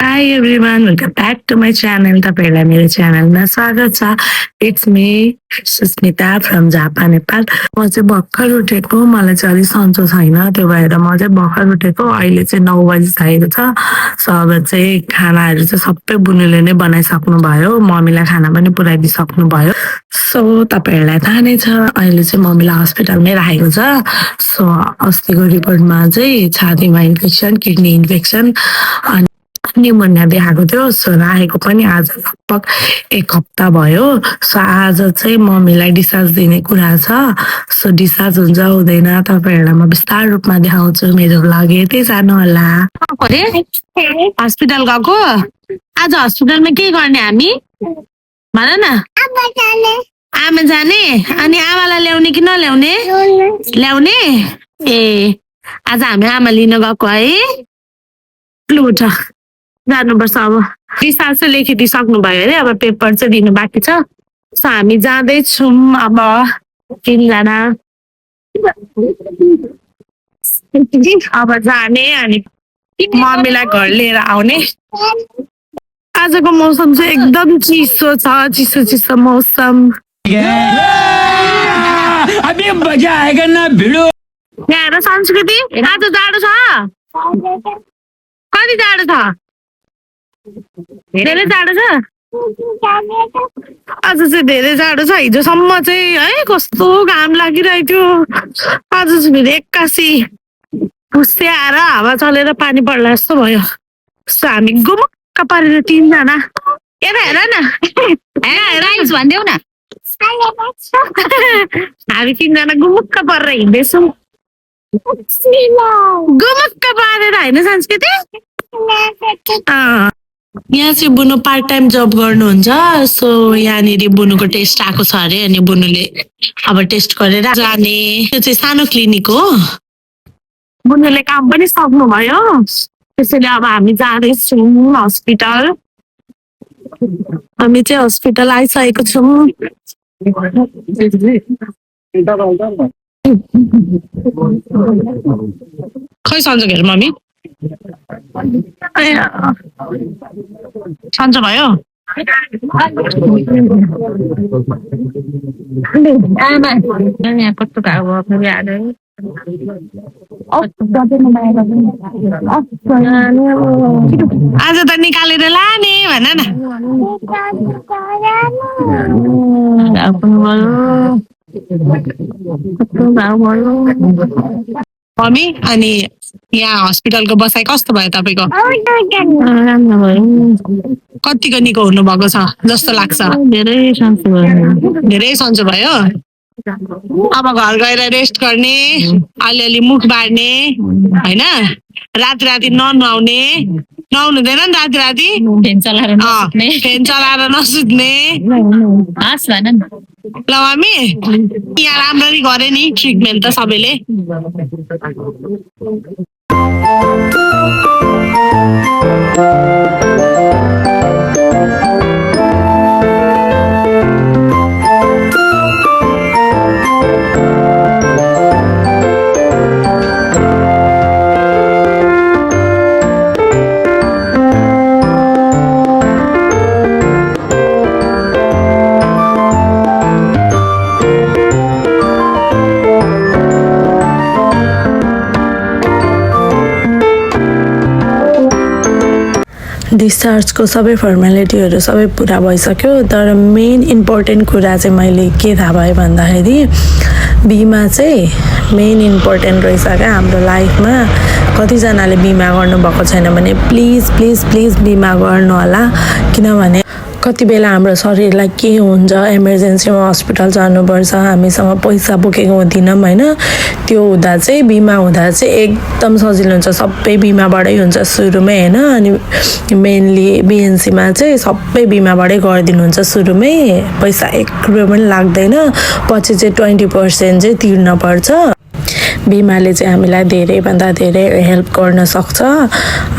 Hi everyone, welcome back to my channel. तपाईँहरूलाई मेरो च्यानलमा स्वागत छ. It's me Susmita from Japan Nepal. म चाहिँ भर्खर उठेको, मलाई चाहिँ अलिक सन्चो छैन, त्यो भएर म चाहिँ भर्खर उठेको. अहिले चाहिँ 9 बजिसकेको छ. सो अब चाहिँ खानाहरू चाहिँ सबै बुनुले नै बनाइसक्नु भयो, मम्मीलाई खाना पनि पुऱ्याइदिइसक्नु भयो. सो तपाईँहरूलाई थाहा नै छ, अहिले चाहिँ मम्मीलाई हस्पिटलमै राखेको छ. सो अस्तिको रिपोर्टमा चाहिँ छातीमा इन्फेक्सन, किडनी इन्फेक्सन अनि निमोनिया देखाएको थियो. सो राखेको पनि आज लगभग 1 हप्ता भयो. सो आज चाहिँ मम्मीलाई डिस्चार्ज दिने कुरा छ. सो डिस्चार्ज हुन्छ हुँदैन तपाईँहरूलाई म विस्तार रूपमा देखाउँछु. मेरो भ्लग हेर्दै जानु होला. हस्पिटल गएको आज हस्पिटलमा के गर्ने हामी भन न. आमा जाने अनि आमालाई ल्याउने कि नल्याउने? ल्याउने. ए आज हामी आमा लिन गएको है. लु उठ जानुपर्छ. अब डिस्चार्ज चाहिँ लेखिदिइसक्नु भयो अरे, अब पेपर चाहिँ दिनु बाँकी छ. सो हामी जाँदैछौँ अब 3 जना अब जाने अनि मम्मीलाई घर लिएर आउने. आजको मौसम चाहिँ एकदम चिसो छ, चिसो चिसो मौसम. अभी मजा आएगा ना भिडो. यहाँ हेर संस्कृति, आज जाडो छ. कति जाडो छ? धेरै जाडो छ. आज चाहिँ धेरै जाडो छ. हिजोसम्म चाहिँ है कस्तो घाम लागिरहेको थियो. आज चाहिँ फेरि 81 पुस्ते आएर हावा चलेर पानी पर्ला जस्तो भयो. सो हामी गुमुक्क परेर 3 जना. हेर हेर न, भनिदेऊ न. हामी 3 जना गुमुक्क परेर हिँड्दैछौँ. गुमुक्क परेर होइन संस्कृति. यहाँ चाहिँ बुनु पार्ट टाइम जब गर्नुहुन्छ. सो यहाँनिर बुनुको टेस्ट आएको छ अरे, अनि बुनुले अब टेस्ट गरेर जाने. त्यो चाहिँ सानो क्लिनिक हो. बुनुले काम पनि सक्नुभयो. त्यसैले अब हामी जाँदैछौँ हस्पिटल. हामी चाहिँ हस्पिटल आइसकेको छौँ. खै सन्चो हेर मम्मी. सन्चो भयो. यहाँ कस्तो घाउ भयो. आज त निकालेर लाने भन न. मम्मी अनि यहाँ हस्पिटलको बसाइ कस्तो भयो तपाईँको? राम्रो भयो. कतिको निको हुनु भएको छ जस्तो लाग्छ? धेरै सन्चो भयो. धेरै सन्चो भयो. अब घर गएर रेस्ट गर्ने, अलिअलि मुख बार्ने होइन. राति राति ननुहाउने. नुहाउनु हुँदैन नि राति राति. फेन चलाएर नसुत्ने. ल मम्मी यहाँ राम्ररी गरे नि ट्रिटमेन्ट त सबैले. डिस्चार्जको सबै फर्मालिटीहरू सबै पुरा भइसक्यो. तर मेन इम्पोर्टेन्ट कुरा चाहिँ मैले के थाहा भयो भन्दाखेरि बिमा चाहिँ मेन इम्पोर्टेन्ट रहेछ क्या हाम्रो लाइफमा. कतिजनाले बिमा गर्नुभएको छैन भने प्लिज प्लिज प्लिज बिमा गर्नु होला. किनभने कति बेला हाम्रो शरीरलाई के हुन्छ, इमर्जेन्सीमा हस्पिटल जानुपर्छ, हामीसँग पैसा बोकेको हुँदैनौँ होइन. त्यो हुँदा चाहिँ बिमा हुँदा चाहिँ एकदम सजिलो हुन्छ. सबै बिमाबाटै हुन्छ सुरुमै होइन. अनि मेनली बिएनसीमा चाहिँ सबै बिमाबाटै गरिदिनुहुन्छ सुरुमै. पैसा 1 रुपियाँ पनि लाग्दैन. पछि चाहिँ 20% चाहिँ तिर्न पर्छ. बिमाले चाहिँ हामीलाई धेरैभन्दा धेरै हेल्प गर्न सक्छ.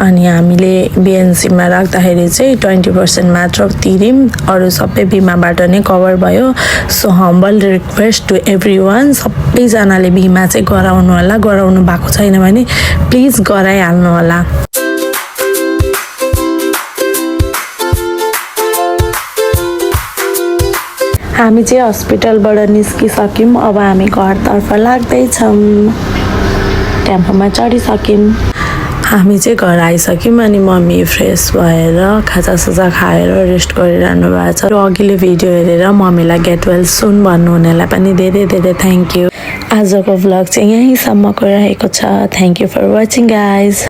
अनि हामीले बिएनसीमा राख्दाखेरि चाहिँ 20% मात्र तिर्यौँ, अरू सबै बिमाबाट नै कभर भयो. So humble request to everyone, सबैजनाले बिमा चाहिँ गराउनु होला. गराउनु भएको छैन भने प्लिज गराइहाल्नु होला. हामी चाहिँ हस्पिटलबाट निस्किसक्यौँ अब हामी घरतर्फ लाग्दैछौँ टेम्पोमा चढिसक्यौँ हामी चाहिँ घर आइसक्यौँ अनि मम्मी फ्रेस भएर खाजासाजा खाएर रेस्ट गरिरहनु भएको छ र अघिल्लो भिडियो हेरेर मम्मीलाई गेट वेल सुन भन्नुहुनेलाई पनि धेरै धेरै थ्याङ्क यू आजको भ्लग चाहिँ यहीँसम्मको रहेको छ thank you for watching guys